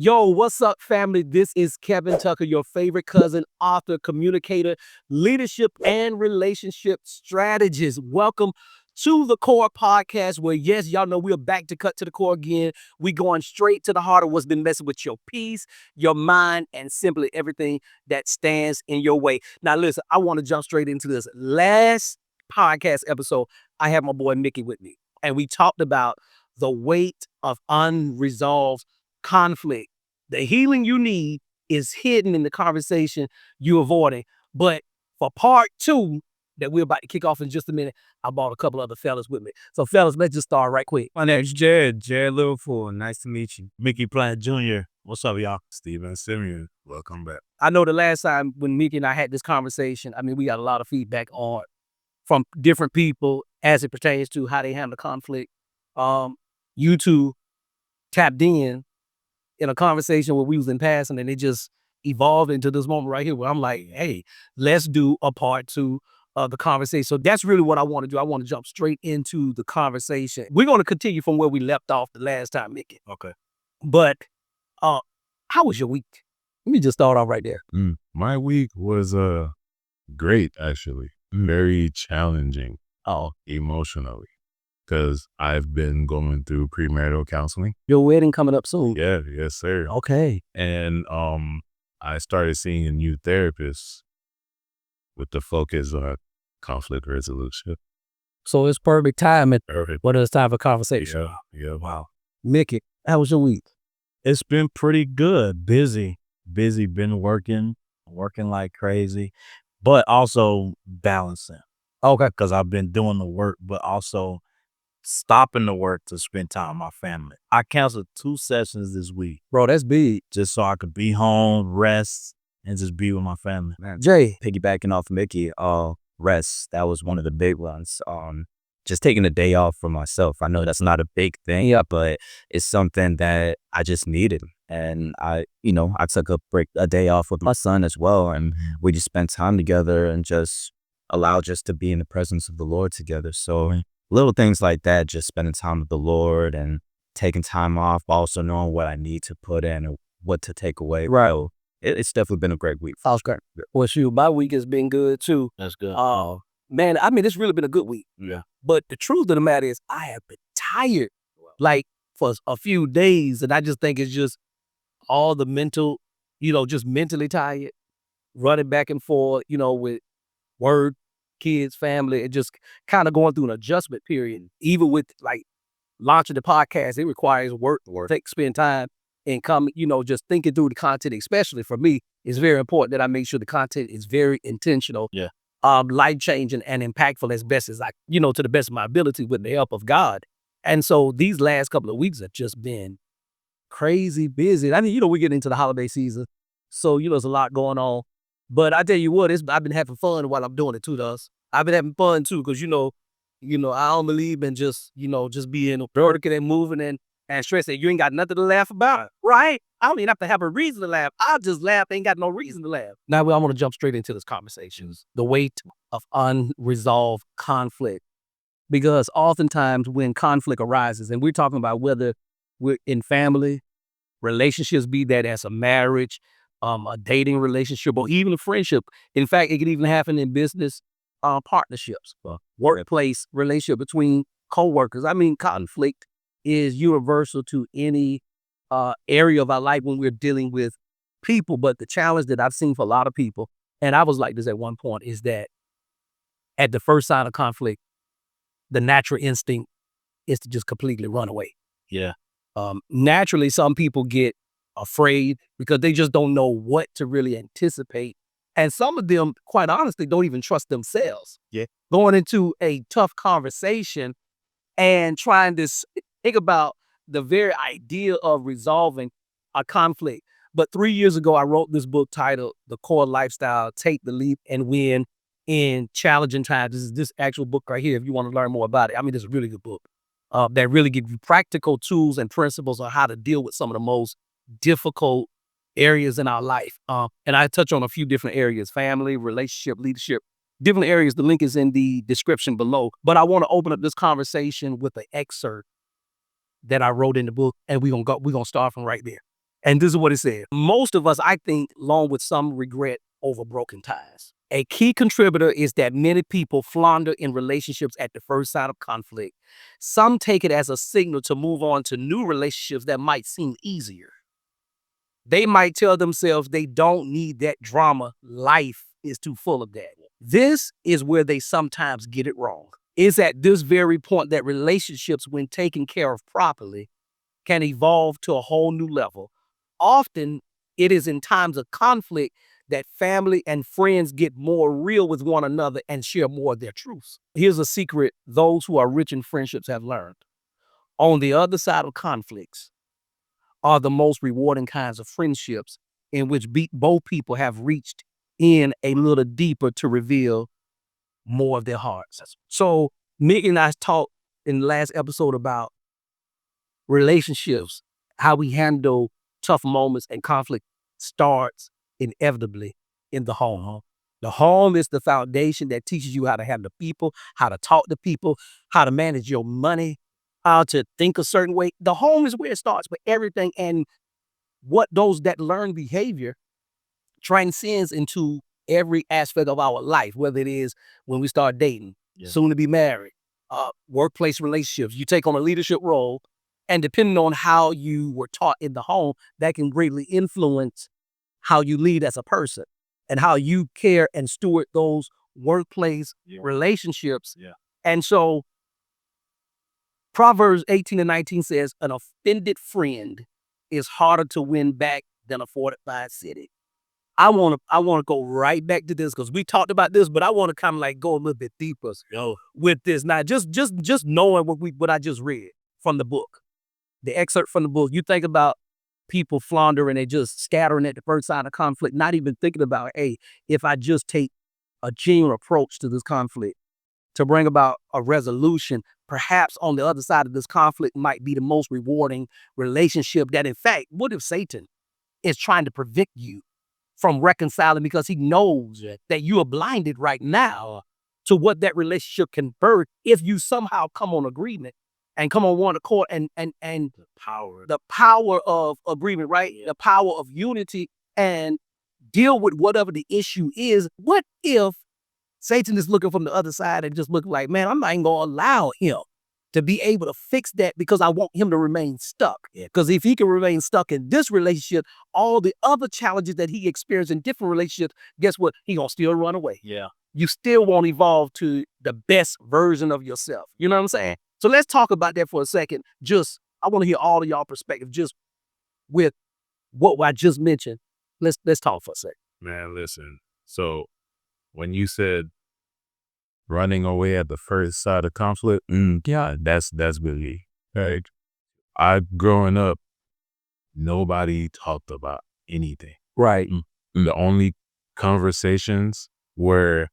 Yo, what's up, family? This is Kevin Tucker, your favorite cousin, author, communicator, leadership, and relationship strategist. Welcome to the Core Podcast, where, yes, y'all know we're back to cut to the core again. We going straight to the heart of what's been messing with your peace, your mind, and simply everything that stands in your way. Now, listen, I want to jump straight into this. Last podcast episode, I had my boy Mickey with me, and we talked about the weight of unresolved conflict. The healing you need is hidden in the conversation you're avoiding. But for part two, that we're about to kick off in just a minute, I brought a couple other fellas with me. So, fellas, let's just start right quick. My name's Jared Liverpool. Nice to meet you. Mickey Plant Jr. What's up, y'all? Stephen Simeon. Welcome back. I know the last time when Mickey and I had this conversation, we got a lot of feedback from different people as it pertains to how they handle conflict. You two tapped in a conversation where we was in passing, and it just evolved into this moment right here where I'm like, hey, let's do a part two of the conversation. So that's really what I want to do. I want to jump straight into the conversation. We're going to continue from where we left off the last time, Mickey. Okay. But how was your week? Let me just start off right there. My week was great, actually. Very challenging emotionally, because I've been going through premarital counseling. Your wedding coming up soon. Yeah, yes, sir. Okay. And I started seeing a new therapist with the focus on conflict resolution. So it's perfect timing. Perfect. What is time for conversation? Yeah. Wow. Mickey, how was your week? It's been pretty good. Busy, been working like crazy, but also balancing. Okay. Because I've been doing the work, but also stopping the work to spend time with my family. I canceled 2 sessions this week. Bro, that's big. Just so I could be home, rest, and just be with my family. Jay. Piggybacking off Mickey, rest, that was one of the big ones. Just taking a day off for myself. I know that's not a big thing, but it's something that I just needed. And I took a day off with my son as well. And we just spent time together and just allowed just to be in the presence of the Lord together. So little things like that, just spending time with the Lord and taking time off, also knowing what I need to put in and what to take away. Right. So it's definitely been a great week. Oscar. Well, shoot, my week has been good too. That's good. Man, it's really been a good week. Yeah. But the truth of the matter is, I have been tired, like for a few days, and I just think it's just all the mental, just mentally tired, running back and forth, with work, kids, family, and just kind of going through an adjustment period. Even with like launching the podcast, it requires work, spend time and come, just thinking through the content, especially for me. It's very important that I make sure the content is very intentional. Yeah. Life-changing and impactful as best as to the best of my ability with the help of God. And so these last couple of weeks have just been crazy busy. We're getting into the holiday season. So, there's a lot going on. But I tell you what, I've been having fun while I'm doing it too, Dust. I've been having fun too, because, I don't believe in just being working and moving and stressing. You ain't got nothing to laugh about, right? I don't even have to have a reason to laugh. I'll just laugh. Ain't got no reason to laugh. Now, I want to jump straight into this conversation. The weight of unresolved conflict. Because oftentimes when conflict arises, and we're talking about whether we're in family, relationships, be that as a marriage, a dating relationship, or even a friendship. In fact, it can even happen in business partnerships, workplace relationship between co-workers. Conflict is universal to any area of our life when we're dealing with people. But the challenge that I've seen for a lot of people, and I was like this at one point, is that at the first sign of conflict, the natural instinct is to just completely run away. Yeah. Naturally, some people get afraid because they just don't know what to really anticipate. And some of them, quite honestly, don't even trust themselves. Yeah. Going into a tough conversation and trying to think about the very idea of resolving a conflict. But 3 years ago, I wrote this book titled The Core Lifestyle, Take the Leap and Win in Challenging Times. This is this actual book right here if you want to learn more about it. This is a really good book that really gives you practical tools and principles on how to deal with some of the most difficult areas in our life. And I touch on a few different areas: family, relationship, leadership, different areas. The link is in the description below. But I want to open up this conversation with an excerpt that I wrote in the book, and we're gonna start from right there. And this is what it said. Most of us, I think, along with some regret over broken ties. A key contributor is that many people flounder in relationships at the first sign of conflict. Some take it as a signal to move on to new relationships that might seem easier. They might tell themselves they don't need that drama. Life is too full of that. This is where they sometimes get it wrong. It's at this very point that relationships, when taken care of properly, can evolve to a whole new level. Often, it is in times of conflict that family and friends get more real with one another and share more of their truths. Here's a secret those who are rich in friendships have learned. On the other side of conflicts are the most rewarding kinds of friendships in which both people have reached in a little deeper to reveal more of their hearts. So Mick and I talked in the last episode about relationships, how we handle tough moments, and conflict starts inevitably in the home. The home is the foundation that teaches you how to handle people, how to talk to people, how to manage your money, how to think a certain way. The home is where it starts with everything, and what that learned behavior transcends into every aspect of our life, whether it is when we start dating, soon to be married, workplace relationships. You take on a leadership role, and depending on how you were taught in the home, that can greatly influence how you lead as a person and how you care and steward those workplace relationships. And so Proverbs 18:19 says, an offended friend is harder to win back than a fortified city. I want to go right back to this because we talked about this, but I want to kind of like go a little bit deeper with this. Now, just knowing what I just read from the book, the excerpt from the book. You think about people floundering and just scattering at the first sign of conflict, not even thinking about, hey, if I just take a genuine approach to this conflict to bring about a resolution, perhaps on the other side of this conflict might be the most rewarding relationship. That, in fact, what if Satan is trying to prevent you from reconciling because he knows that you are blinded right now to what that relationship can birth if you somehow come on agreement and come on one accord and the power of agreement, right? The power of unity, and deal with whatever the issue is. What if Satan is looking from the other side and just looking like, man, I'm not even going to allow him to be able to fix that because I want him to remain stuck. Because if he can remain stuck in this relationship, all the other challenges that he experienced in different relationships, guess what? He gonna still run away. You still won't evolve to the best version of yourself. You know what I'm saying? So let's talk about that for a second. I want to hear all of y'all perspective just with what I just mentioned. Let's talk for a second. Man, listen. So when you said running away at the first side of conflict, that's really right. Growing up, nobody talked about anything. Right. The only conversations where,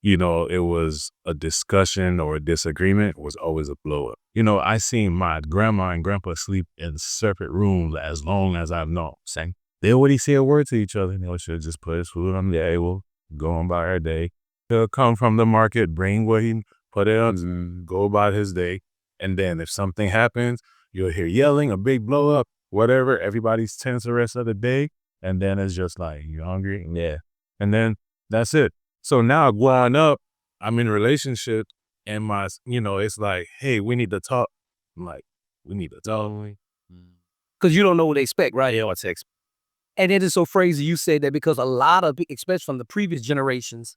it was a discussion or a disagreement was always a blow up. I seen my grandma and grandpa sleep in separate rooms as long as I've known. They wouldn't say a word to each other. They should just put his food on the table, go on by our day. He'll come from the market, bring what he put it on, go about his day. And then if something happens, you'll hear yelling, a big blow up, whatever. Everybody's tense the rest of the day. And then it's just like, you hungry? Yeah. And then that's it. So now growing up, I'm in a relationship and it's like, hey, we need to talk. I'm like, we need to talk. Because you don't know what they expect, right? And it is so crazy you say that because a lot of, especially from the previous generations,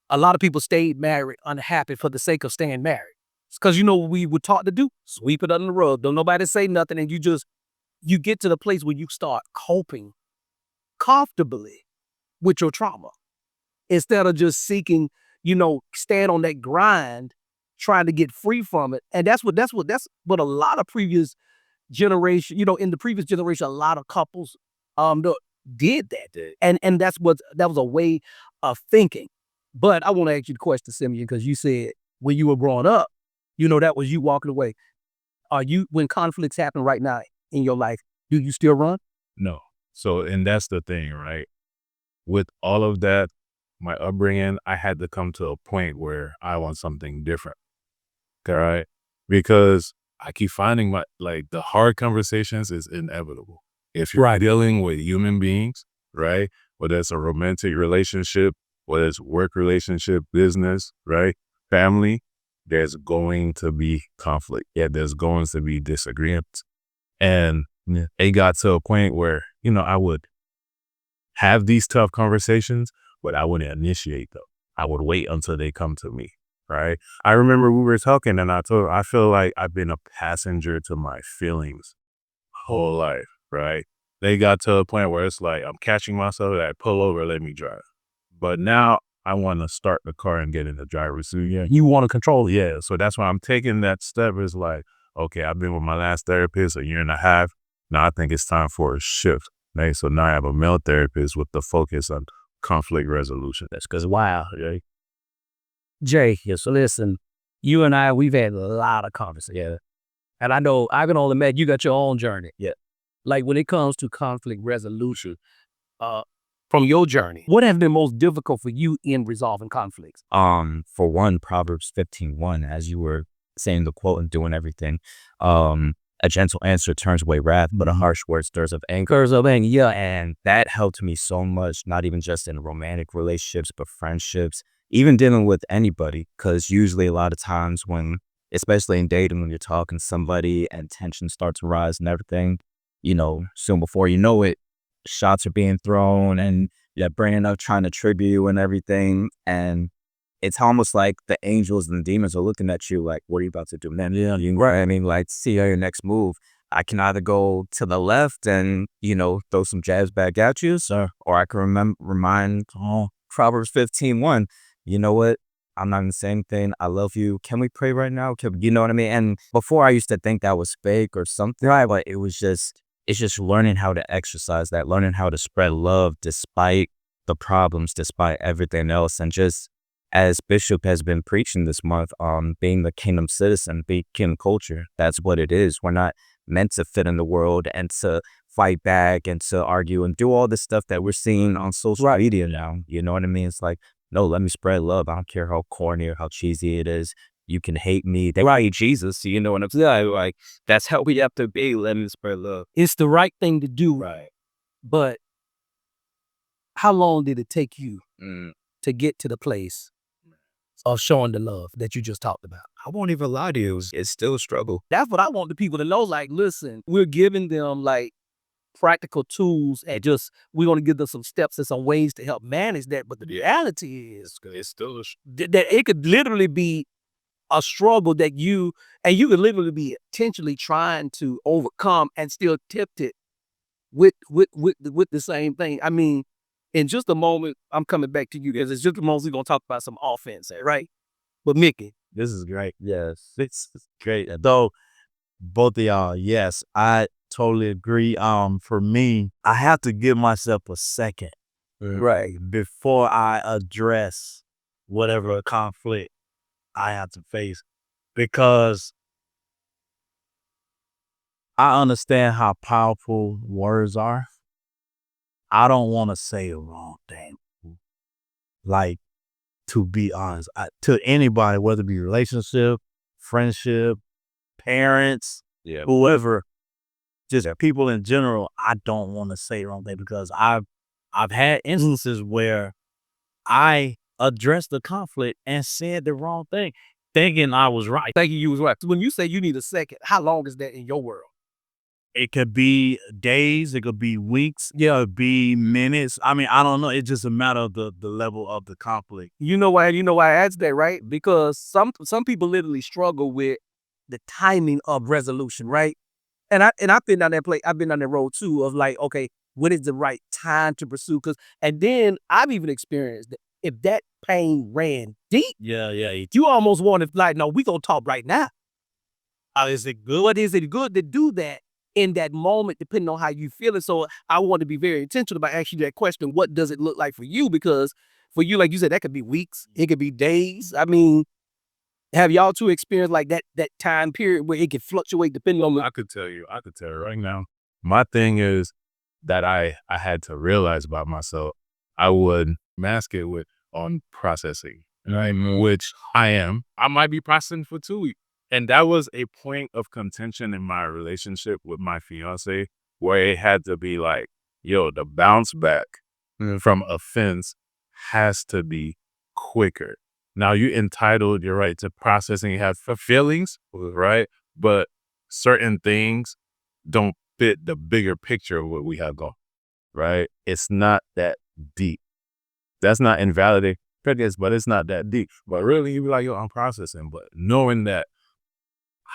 a lot of people stayed married unhappy for the sake of staying married. It's because what we were taught to do? Sweep it under the rug. Don't nobody say nothing. And you get to the place where you start coping comfortably with your trauma instead of just seeking, stand on that grind, trying to get free from it. And that's what a lot of previous generation, in the previous generation, a lot of couples did that. And that was a way of thinking. But I want to ask you the question, Simeon, because you said when you were growing up, that was you walking away. When conflicts happen right now in your life, do you still run? No. So, and that's the thing, right? With all of that, my upbringing, I had to come to a point where I want something different. Okay, right? Because I keep finding the hard conversations is inevitable. If you're dealing with human beings, right, whether it's a romantic relationship, whether it's work relationship, business, right, family, there's going to be conflict. Yeah, there's going to be disagreements. And it got to a point where, I would have these tough conversations, but I wouldn't initiate them. I would wait until they come to me, right? I remember we were talking and I feel like I've been a passenger to my feelings whole life, right? They got to a point where it's like, I'm catching myself, like, pull over, let me drive. But now I want to start the car and get in the driver's seat. Yeah, you want to control it. Yeah, so that's why I'm taking that step. Is like, okay, I've been with my last therapist 1.5 years. Now I think it's time for a shift. Right? So now I have a male therapist with the focus on conflict resolution. That's because, wow, Jay, so listen, you and I, we've had a lot of conversations. Yeah. And I know, I can only imagine you got your own journey. Yeah. Like when it comes to conflict resolution, from your journey, what has been most difficult for you in resolving conflicts? For one, Proverbs 15:1, as you were saying the quote and doing everything, a gentle answer turns away wrath, but a harsh word stirs up anger. Yeah. And that helped me so much, not even just in romantic relationships, but friendships, even dealing with anybody. Because usually a lot of times when, especially in dating, when you're talking to somebody and tension starts to rise and everything, soon before you know it, shots are being thrown and you're bringing up trying to trigger you and everything. And it's almost like the angels and the demons are looking at you like, what are you about to do, man? Yeah, right. I mean, like, see your next move. I can either go to the left and, throw some jabs back at you, or I can remind Proverbs 15:1. You know what? I'm not going to say anything. I love you. Can we pray right now? You know what I mean? And before I used to think that was fake or something, right? But it's just learning how to exercise that, learning how to spread love despite the problems, despite everything else. And just as Bishop has been preaching this month, being the kingdom citizen, be kingdom culture. That's what it is. We're not meant to fit in the world and to fight back and to argue and do all this stuff that we're seeing on social media now. You know what I mean? It's like, no, let me spread love. I don't care how corny or how cheesy it is. You can hate me. They hate Jesus. You know what I'm saying? Like, that's how we have to be. Let me spread love. It's the right thing to do. Right. But how long did it take you to get to the place of showing the love that you just talked about? I won't even lie to you. It's still a struggle. That's what I want the people to know. Like, listen, we're giving them like practical tools and we're going to give them some steps and some ways to help manage that. But the reality is it's still that it could literally be a struggle that you could literally be intentionally trying to overcome and still tempted with the same thing. I mean, in just a moment, I'm coming back to you guys. It's just a moment we're going to talk about some offense, right? But Mickey. This is great. Yes. It's great. Though, both of y'all, yes, I totally agree. For me, I have to give myself a second, right, before I address whatever conflict I have to face, because I understand how powerful words are. I don't want to say the wrong thing. Like, to be honest, to anybody, whether it be relationship, friendship, parents, whoever, just people in general, I don't want to say the wrong thing, because I've had instances where I addressed the conflict and said the wrong thing, thinking I was right. Thinking you was right. When you say you need a second, how long is that in your world? It could be days, it could be weeks, it could be minutes. I mean, I don't know. It's just a matter of the level of the conflict. You know why I asked that, right? Because some people literally struggle with the timing of resolution, right? And I've been down that place. I've been down that road too of like, okay, when is the right time to pursue? And then I've even experienced that if that pain ran deep, you almost want to like, no, we gonna talk right now. Is it good? But is it good to do that in that moment, depending on how you feel it? So I want to be very intentional about asking you that question. What does it look like for you? Because for you, like you said, that could be weeks. It could be days. I mean, have y'all two experienced like that time period where it can fluctuate depending on? I could tell you right now. My thing is that I had to realize about myself. I would mask it with on processing, right? Which I am. I might be processing for 2 weeks. And that was a point of contention in my relationship with my fiance, where it had to be like, yo, the bounce back from offense has to be quicker. Now you entitled, you're right, to processing, you have feelings, right? But certain things don't fit the bigger picture of what we have going, right? It's not that deep. That's not invalidating, but it's not that deep. But really, you be like, yo, I'm processing. But knowing that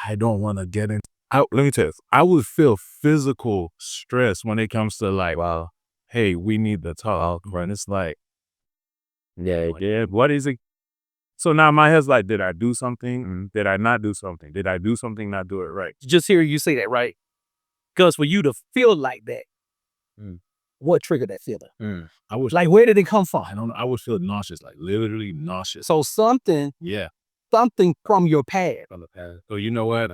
I don't want to get in. Let me tell you, I would feel physical stress when it comes to like, Wow. hey, we need to talk. Right? And it's like, Yeah. what is it? So now my head's like, did I do something? Did I not do something? Did I do something, not do it right? Just hearing you say that, right? Because for you to feel like that, what triggered that feeling? I was Like, where did it come from? I don't know. I would feel nauseous, like literally nauseous. So something Yeah, from your past from the past. So you know what?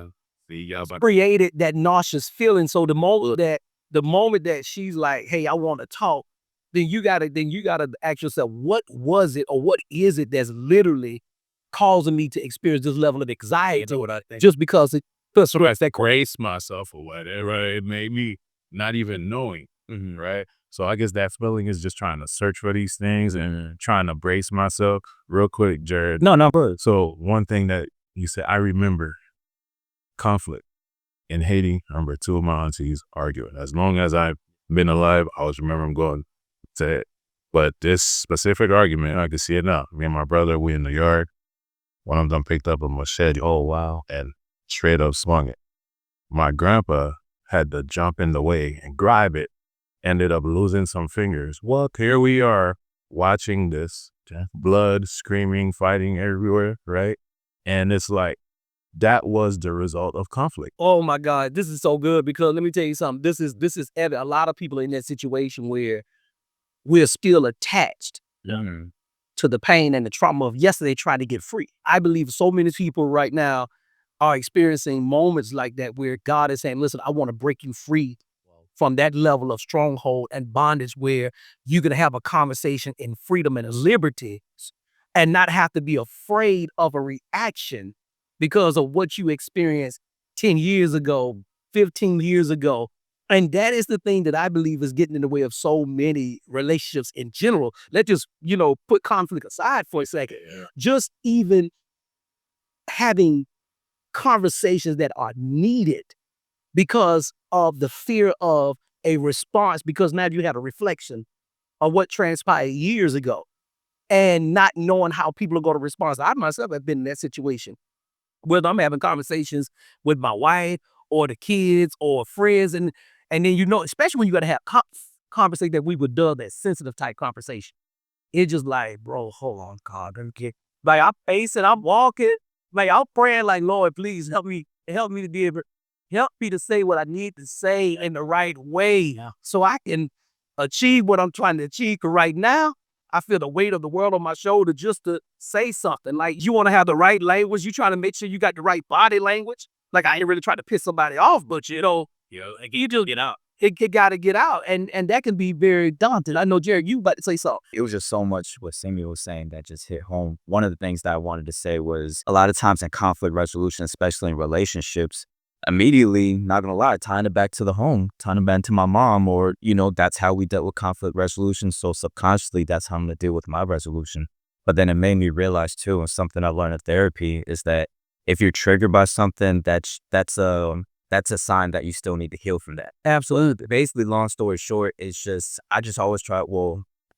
See, y'all about created that nauseous feeling. So the moment that she's like, "Hey, I want to talk," then you gotta ask yourself, what was it or what is it that's literally causing me to experience this level of anxiety? what I think. Just because it feels So I brace myself or whatever. It made me not even knowing, right? So I guess that feeling is just trying to search for these things and trying to brace myself. Real quick, Jared. No, bro. So one thing that you said, I remember conflict in Haiti. I remember two of my aunties arguing. As long as I've been alive, I always remember them going to it. But this specific argument, I can see it now. Me and my brother, we in the yard. One of them picked up a machete. Oh, wow. And straight up swung it. My grandpa had to jump in the way and grab it. Ended up losing some fingers. Well, here we are watching this, blood, screaming, fighting everywhere, right? And it's like, that was the result of conflict. Oh my God, this is so good because let me tell you something. This is evident. A lot of people are in that situation where we're still attached to the pain and the trauma of yesterday trying to get free. I believe so many people right now are experiencing moments like that where God is saying, listen, I want to break you free from that level of stronghold and bondage where you can have a conversation in freedom and liberty and not have to be afraid of a reaction because of what you experienced 10 years ago, 15 years ago. And that is the thing that I believe is getting in the way of so many relationships in general. Let's just, put conflict aside for a second. Yeah. Just even having conversations that are needed because of the fear of a response, because now you had a reflection of what transpired years ago and not knowing how people are going to respond. So I myself have been in that situation, whether I'm having conversations with my wife or the kids or friends. And then, especially when you got to have conversation that we would dub that sensitive type conversation. It's just like, bro, hold on, God. Like I'm pacing, I'm walking, like I'm praying like, Lord, please help me to be able, help me to say what I need to say in the right way so I can achieve what I'm trying to achieve. 'Cause right now, I feel the weight of the world on my shoulder just to say something. Like you want to have the right language. You trying to make sure you got the right body language. Like I ain't really trying to piss somebody off, but you just get out. It got to get out. And that can be very daunting. I know, Jared, you about to say something. It was just so much what Simeon was saying that just hit home. One of the things that I wanted to say was a lot of times in conflict resolution, especially in relationships, immediately, not gonna lie, tying it back to the home, tying it back to my mom, or, that's how we dealt with conflict resolution. So subconsciously, that's how I'm gonna deal with my resolution. But then it made me realize too, and something I learned in therapy is that if you're triggered by something, that's a sign that you still need to heal from that. Absolutely. Basically, long story short, I just always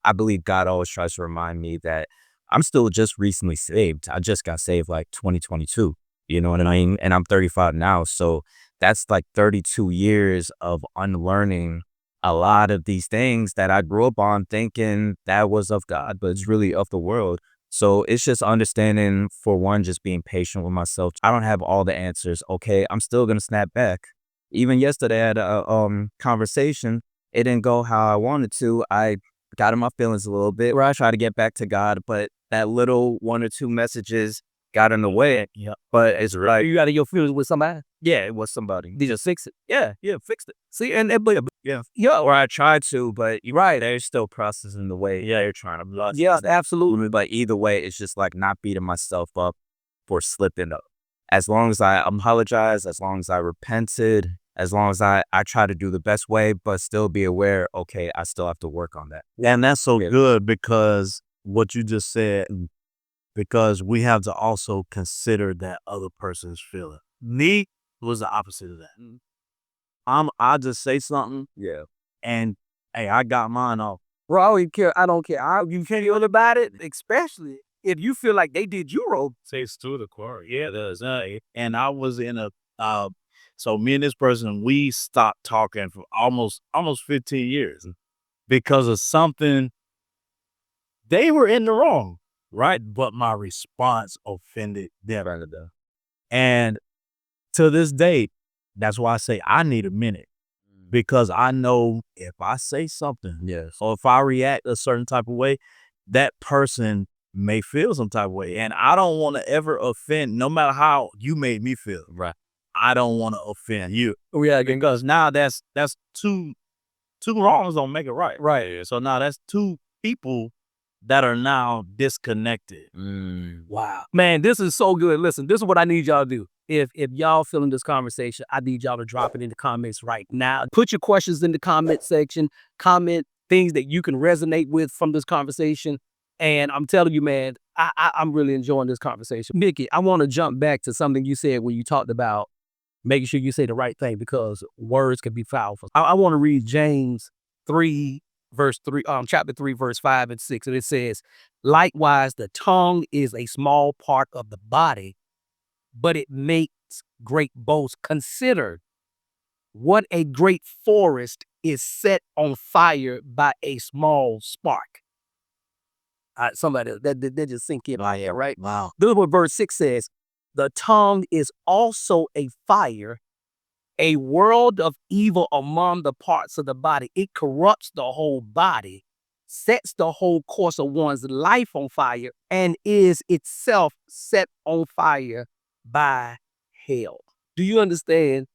I believe God always tries to remind me that I'm still just recently saved. I just got saved like 2022, you know what I mean? And I'm 35 now. So that's like 32 years of unlearning a lot of these things that I grew up on thinking that was of God, but it's really of the world. So it's just understanding, for one, just being patient with myself. I don't have all the answers. Okay, I'm still going to snap back. Even yesterday I had a conversation. It didn't go how I wanted to. I got in my feelings a little bit where I tried to get back to God, but that little one or two messages got in the way. Yeah. But it's right. You got in your feelings with somebody? Yeah, it was somebody. Did you fix it? Yeah, fixed it. See, and Yeah, or I tried to, but you're right. They're still processing the way they're trying to block. yeah, absolutely. But either way, it's just like not beating myself up for slipping up. As long as I apologize, as long as I repented, as long as I try to do the best way, but still be aware, okay, I still have to work on that. And that's so good because what you just said, because we have to also consider that other person's feeling. Me was the opposite of that. I just say something. Yeah. And hey, I got mine off. Bro, I don't even care. I don't care. You can't feel about it, especially if you feel like they did you wrong. Says to the core. Yeah, there's and I was in a so me and this person, we stopped talking for almost 15 years because of something. They were in the wrong, right? But my response offended them. And to this day, that's why I say I need a minute. Because I know if I say something, or if I react a certain type of way, that person may feel some type of way. And I don't want to ever offend, no matter how you made me feel. Right. I don't want to offend you. Oh, yeah, Because now that's two wrongs don't make it right. right. So now that's two people that are now disconnected. Wow. Man, this is so good. Listen, this is what I need y'all to do. If y'all feeling this conversation, I need y'all to drop it in the comments right now. Put your questions in the comment section. Comment things that you can resonate with from this conversation. And I'm telling you, man, I'm really enjoying this conversation. Mickey, I want to jump back to something you said when you talked about making sure you say the right thing because words can be powerful. I want to read James 3, verse 3, chapter 3, verse 5 and 6. And it says, likewise, the tongue is a small part of the body, but it makes great boast. Consider what a great forest is set on fire by a small spark. Somebody that just sink in my head, right? Wow. This is what verse 6 says. The tongue is also a fire, a world of evil among the parts of the body. It corrupts the whole body, sets the whole course of one's life on fire, and is itself set on fire by hell. Do you understand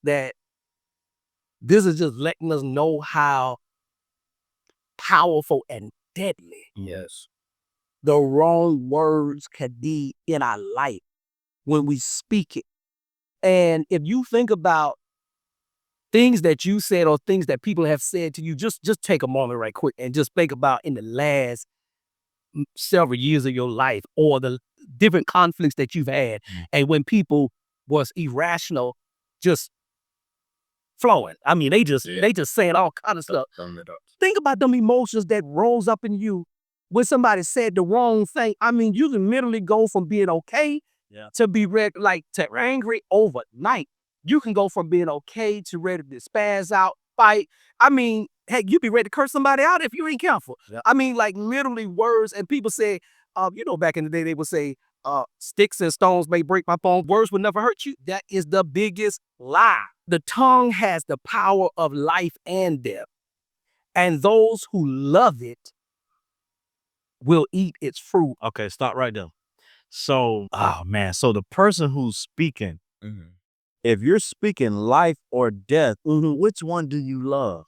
that this is just letting us know how powerful and deadly the wrong words can be in our life when we speak it? And if you think about things that you said or things that people have said to you, just take a moment right quick and just think about in the last several years of your life or the different conflicts that you've had. And when people was irrational, just flowing. I mean, they just saying all kind of stuff. Think about them emotions that rose up in you when somebody said the wrong thing. I mean, you can literally go from being okay to be to angry overnight. You can go from being okay to ready to spaz out, fight. I mean, heck, you be ready to curse somebody out if you ain't careful. I mean, like literally words. And people say, back in the day, they would say, sticks and stones may break my bones. Words would never hurt you. That is the biggest lie. The tongue has the power of life and death. And those who love it will eat its fruit. Okay, stop right there. So, so the person who's speaking, if you're speaking life or death, which one do you love?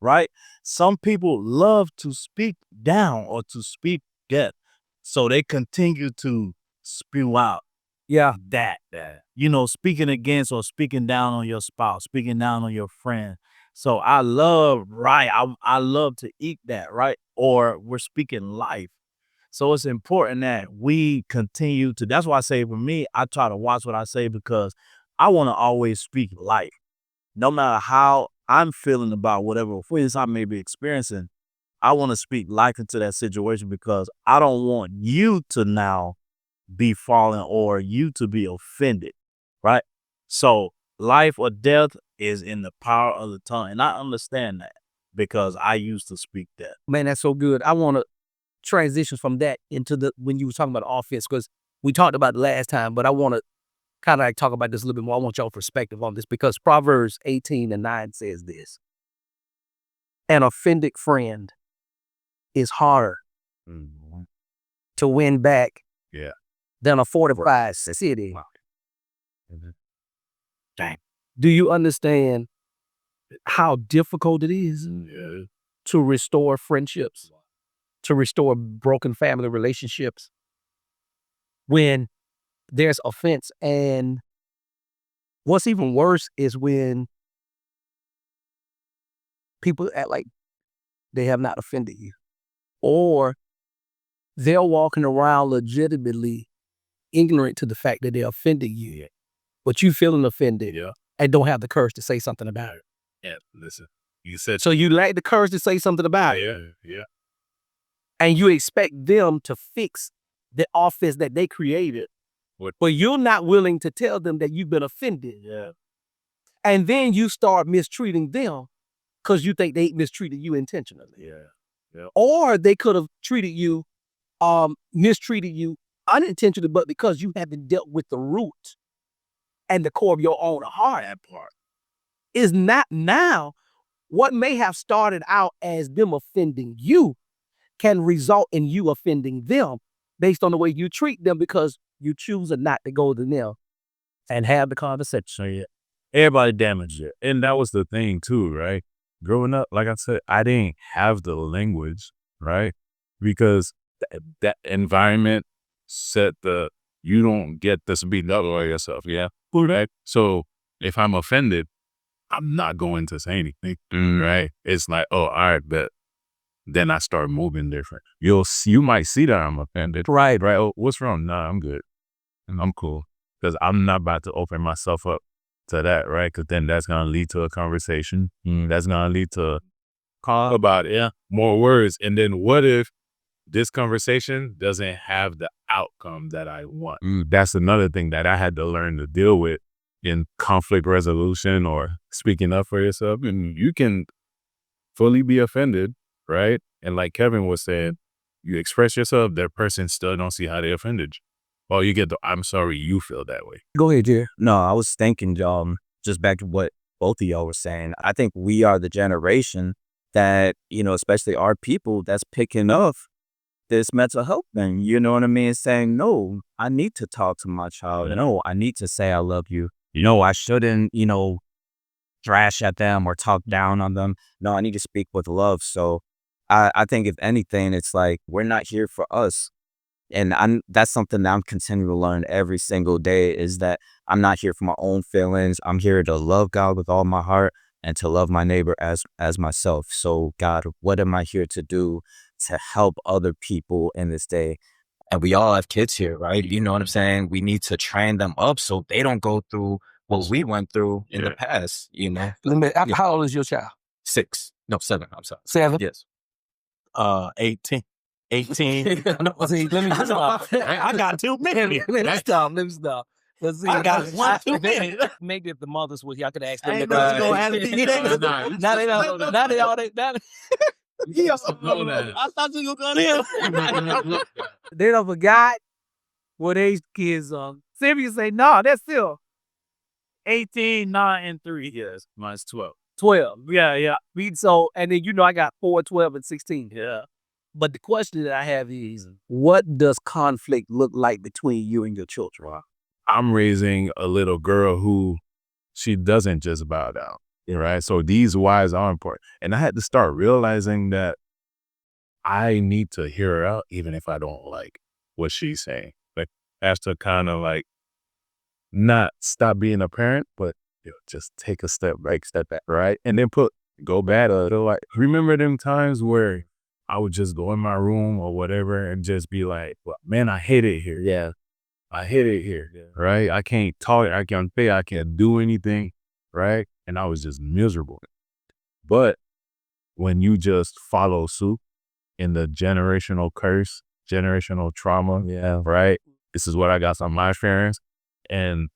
Right? Some people love to speak down or to speak death. So they continue to spew out that. Speaking against or speaking down on your spouse, speaking down on your friend. So I love, I love to eat that, right? Or we're speaking life. So it's important that we continue to, that's why I say for me, I try to watch what I say because I want to always speak life. No matter how I'm feeling about whatever offense I may be experiencing, I want to speak life into that situation because I don't want you to now be fallen or you to be offended, right? So life or death is in the power of the tongue. And I understand that because I used to speak that. Man, that's so good. I want to transition from that into when you were talking about offense, because we talked about it last time, but I want to kind of talk about this a little bit more. I want y'all perspective on this because Proverbs 18:9 says this. An offended friend is harder to win back than a fortified city. Dang. Do you understand how difficult it is to restore friendships, to restore broken family relationships when there's offense? And what's even worse is when people act like they have not offended you. Or they're walking around legitimately ignorant to the fact that they're offending you, but you feeling offended and don't have the courage to say something about it. Yeah, listen, you said So you lack the courage to say something about it. Yeah. And you expect them to fix the offense that they created. But you're not willing to tell them that you've been offended. Yeah. And then you start mistreating them because you think they mistreated you intentionally. Yeah. Or they could have treated you, mistreated you unintentionally, but because you haven't dealt with the root and the core of your own heart. That part is not now what may have started out as them offending you can result in you offending them based on the way you treat them because you choose not to go to them and have the conversation. Everybody damaged it. And that was the thing too, right? Growing up, like I said, I didn't have the language, right? Because that environment set you don't get this beat up by yourself, yeah? Right? So if I'm offended, I'm not going to say anything, right? It's like, oh, all right, but then I start moving different. You might see that I'm offended. Right. Oh, what's wrong? Nah, I'm good. I'm cool. Because I'm not about to open myself up to that, right? Because then that's going to lead to a conversation. That's going to lead to about more words. And then what if this conversation doesn't have the outcome that I want? That's another thing that I had to learn to deal with in conflict resolution or speaking up for yourself. And you can fully be offended, right? And like Kevin was saying, you express yourself, that person still don't see how they offended you. Well, you get the, I'm sorry you feel that way. Go ahead, Jared. No, I was thinking, just back to what both of y'all were saying. I think we are the generation that, especially our people, that's picking up this mental health thing. You know what I mean? Saying, no, I need to talk to my child. No, I need to say I love you. I shouldn't, thrash at them or talk down on them. No, I need to speak with love. So I think if anything, it's like, we're not here for us. And that's something that I'm continuing to learn every single day, is that I'm not here for my own feelings. I'm here to love God with all my heart and to love my neighbor as myself. So God, what am I here to do to help other people in this day? And we all have kids here, right? You know what I'm saying? We need to train them up so they don't go through what we went through in the past, How old is your child? 6. No, 7. I'm sorry. 7? Yes. 18. 18. No, see, let me just stop. I got 2 minutes. Let me stop. Let's see. I got 2 minutes. Maybe if the mothers were here, I could ask them. Ain't nothing gonna happen. Now they don't. Now they all. Now I thought you were gonna hear. they don't forgot what age kids are. Simeon say, no, that's still 18, 9, and 3 years. Mine's 12. 12. Yeah. So, and then I got 4, 12, and 16. Yeah. But the question that I have is, what does conflict look like between you and your children? I'm raising a little girl who she doesn't just bow down, right? So these whys are important. And I had to start realizing that I need to hear her out even if I don't like what she's saying. Like, I have to kind of like not stop being a parent, but just take a step back, right? And then go back a little. Like, remember them times where I would just go in my room or whatever and just be like, well, man, I hate it here. Yeah. I hate it here, right? I can't talk, I can't pay, I can't do anything, right? And I was just miserable. But when you just follow suit in the generational curse, generational trauma, right? This is what I got from my parents. And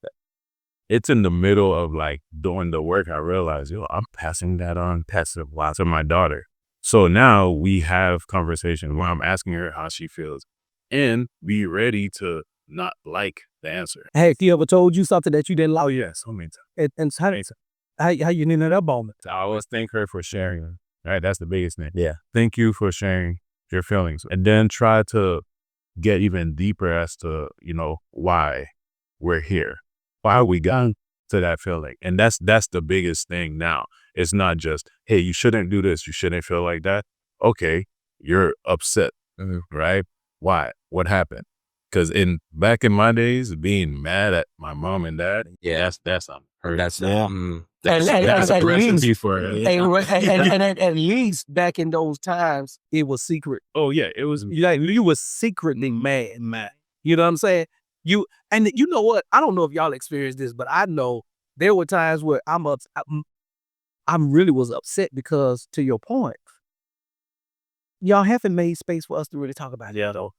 it's in the middle of like doing the work, I realized, I'm passing that on to my daughter. So now we have conversations where I'm asking her how she feels and be ready to not like the answer. Hey, he ever told you something that you didn't like? Oh, yes, so many times. And how you didn't end up on it? I always thank her for sharing. Right, that's the biggest thing. Yeah. Thank you for sharing your feelings. And then try to get even deeper as to, why we're here. Why we got to that feeling. And that's the biggest thing now. It's not just, hey, you shouldn't do this. You shouldn't feel like that. Okay, you're upset, right? Why? What happened? Because back in my days, being mad at my mom and dad, that's That's at a recipe least, for it. and at least back in those times, it was secret. Oh yeah, it was. You was secretly mad. You know what I'm saying? And you know what? I don't know if y'all experienced this, but I know there were times where I'm really was upset because, to your point, y'all haven't made space for us to really talk about it, though.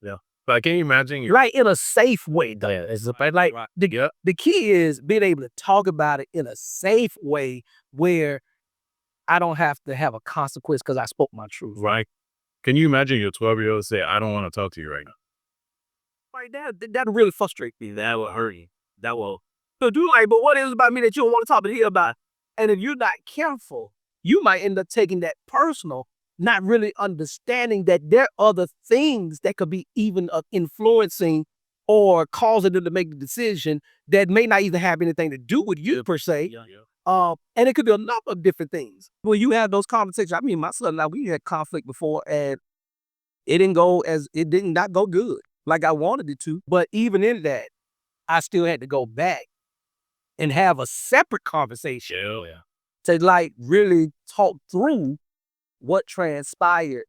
Yeah. But can you imagine? Right, in a safe way, though. It's like the key is being able to talk about it in a safe way where I don't have to have a consequence because I spoke my truth. Right. Can you imagine your 12-year-old say, "I don't want to talk to you right now"? Like that'll really frustrate me. That will hurt you. That will. So do like, but what is it about me that you don't want to talk to him about? And if you're not careful, you might end up taking that personal, not really understanding that there are other things that could be even influencing or causing them to make the decision that may not even have anything to do with you per se. And it could be a lot of different things. When you have those conversations, I mean, my son and I, we had conflict before, and it did not go good like I wanted it to. But even in that, I still had to go back and have a separate conversation to like really talk through what transpired,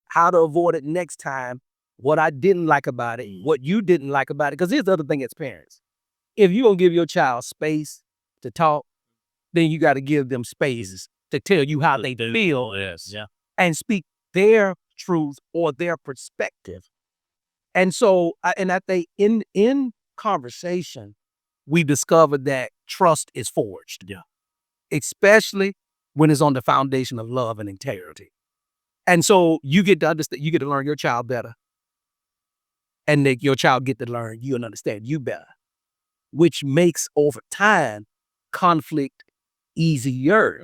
how to avoid it next time, what I didn't like about it, what you didn't like about it. Because here's the other thing as parents. If you don't give your child space to talk, then you got to give them spaces to tell you how they feel and speak their truth or their perspective. And so, I think in conversation, we discovered that trust is forged. Especially when it's on the foundation of love and integrity. And so you get to understand, you get to learn your child better. And your child get to learn you and understand you better, which makes over time conflict easier.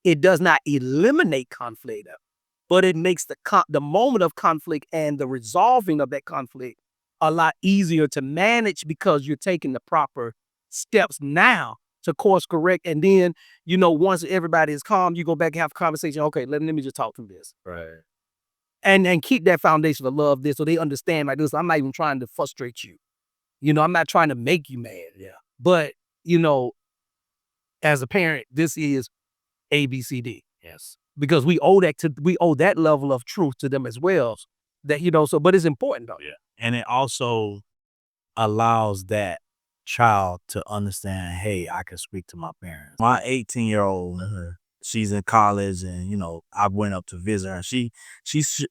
It does not eliminate conflict, but it makes the moment of conflict and the resolving of that conflict a lot easier to manage because you're taking the proper steps now to course correct. And then, once everybody is calm, you go back and have a conversation. Okay, let me just talk through this. Right. And keep that foundation of love there so they understand like this. I'm not even trying to frustrate you. I'm not trying to make you mad. But, as a parent, this is ABCD. Yes. Because we owe that level of truth to them as well. That, but it's important though. Yeah. And it also allows that child to understand, hey, I can speak to my parents. My 18-year-old, she's in college, and I went up to visit her. She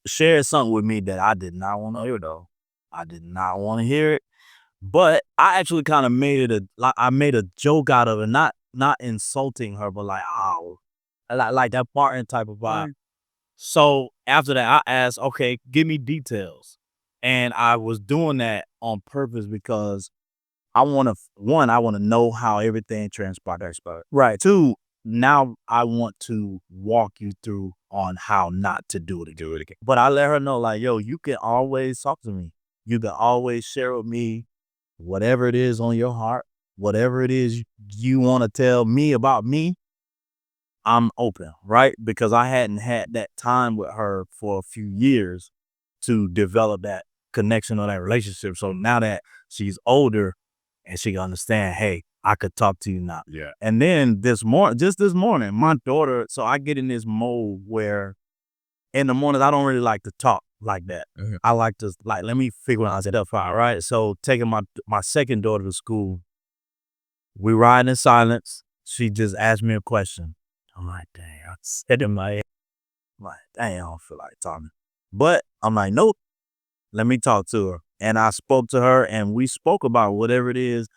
shared something with me that I did not want to hear though. I did not want to hear it, but I actually kind of made it I made a joke out of it, not insulting her, but like, oh, like that Martin type of vibe. Right. So after that, I asked, okay, give me details, and I was doing that on purpose because I want to know how everything transpired. Right. Two, now I want to walk you through on how not to do it again. But I let her know, like, yo, you can always talk to me. You can always share with me whatever it is on your heart, whatever it is you want to tell me about me. I'm open, right? Because I hadn't had that time with her for a few years to develop that connection or that relationship. So now that she's older, and she can understand, hey, I could talk to you now. Yeah. And then this morning, my daughter, so I get in this mode where in the mornings, I don't really like to talk like that. Mm-hmm. I like to, let me figure out stuff out, right? So taking my second daughter to school, we ride in silence. She just asked me a question. I'm like, dang, I said in my head, I'm like, dang, I don't feel like talking. But I'm like, nope, let me talk to her. And I spoke to her, and we spoke about whatever it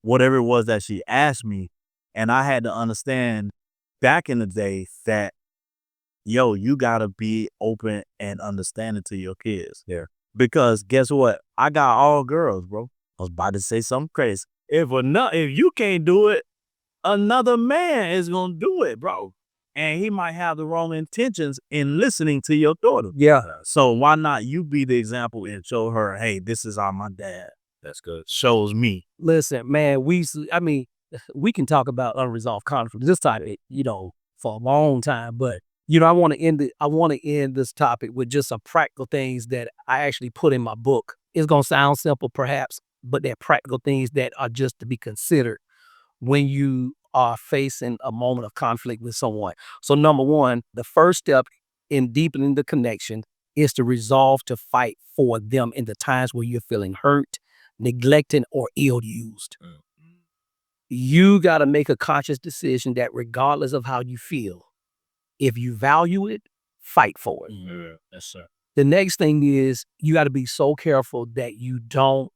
was that she asked me. And I had to understand back in the day that, yo, you gotta be open and understanding to your kids. Yeah. Because guess what? I got all girls, bro. I was about to say something crazy. If you can't do it, another man is gonna do it, bro. And he might have the wrong intentions in listening to your daughter. Yeah. So why not you be the example and show her, hey, this is how my dad shows me. Listen, man, we can talk about unresolved conflict, this topic, for a long time. But, I want to end this topic with just some practical things that I actually put in my book. It's going to sound simple perhaps, but they're practical things that are just to be considered when you are facing a moment of conflict with someone. So number one, the first step in deepening the connection is to resolve to fight for them in the times where you're feeling hurt, neglected, or ill-used. You got to make a conscious decision that regardless of how you feel, if you value it, fight for it. Yes, sir. The next thing is you got to be so careful that you don't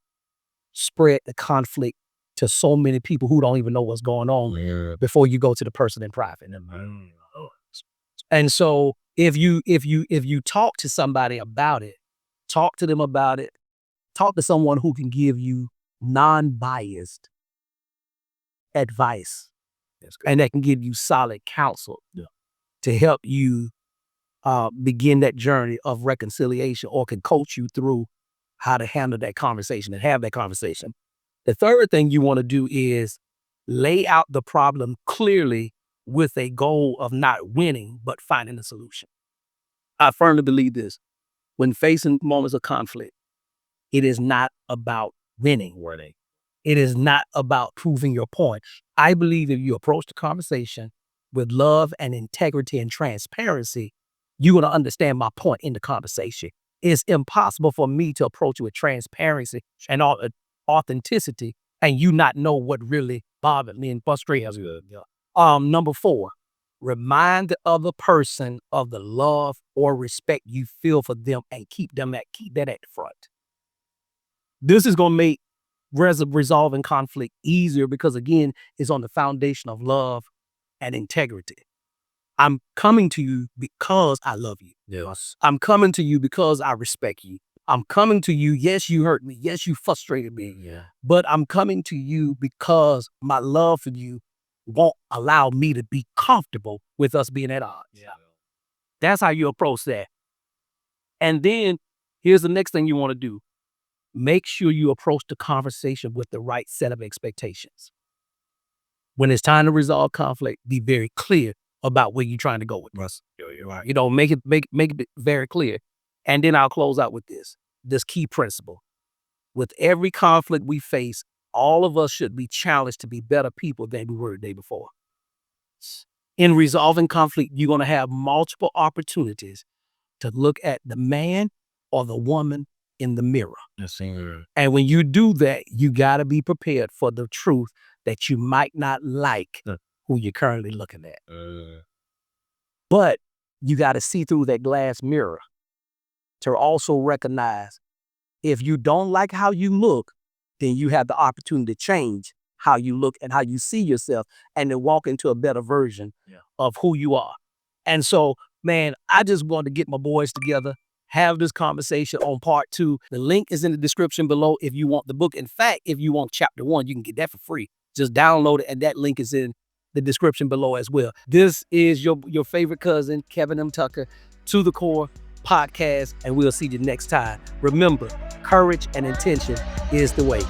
spread the conflict to so many people who don't even know what's going on before you go to the person in private. And so if you talk to somebody about it, talk to them about it, talk to someone who can give you non-biased advice and that can give you solid counsel to help you begin that journey of reconciliation, or can coach you through how to handle that conversation and have that conversation. The third thing you want to do is lay out the problem clearly with a goal of not winning, but finding a solution. I firmly believe this. When facing moments of conflict, it is not about winning. It is not about proving your point. I believe if you approach the conversation with love and integrity and transparency, you're going to understand my point in the conversation. It's impossible for me to approach you with transparency and authenticity and you not know what really bothered me and frustrates me. Number 4, remind the other person of the love or respect you feel for them and keep that at the front. This is going to make resolving conflict easier because, again, it's on the foundation of love and integrity. I'm coming to you because I love you. Yes. I'm coming to you because I respect you. I'm coming to you. Yes, you hurt me. Yes, you frustrated me. Yeah. But I'm coming to you because my love for you won't allow me to be comfortable with us being at odds. Yeah. That's how you approach that. And then here's the next thing you want to do. Make sure you approach the conversation with the right set of expectations. When it's time to resolve conflict, be very clear about where you're trying to go with this. You know, make it very clear. And then I'll close out with this key principle. With every conflict we face, all of us should be challenged to be better people than we were the day before. In resolving conflict, you're going to have multiple opportunities to look at the man or the woman in the mirror. Yes, sir. And when you do that, you got to be prepared for the truth that you might not like who you're currently looking at. But you got to see through that glass mirror to also recognize if you don't like how you look, then you have the opportunity to change how you look and how you see yourself and then walk into a better version of who you are. And so, man, I just want to get my boys together, have this conversation on part 2. The link is in the description below if you want the book. In fact, if you want chapter 1, you can get that for free. Just download it, and that link is in the description below as well. This is your favorite cousin, Kevin M. Tucker, To The Core Podcast, and we'll see you next time. Remember, courage and intention is the way.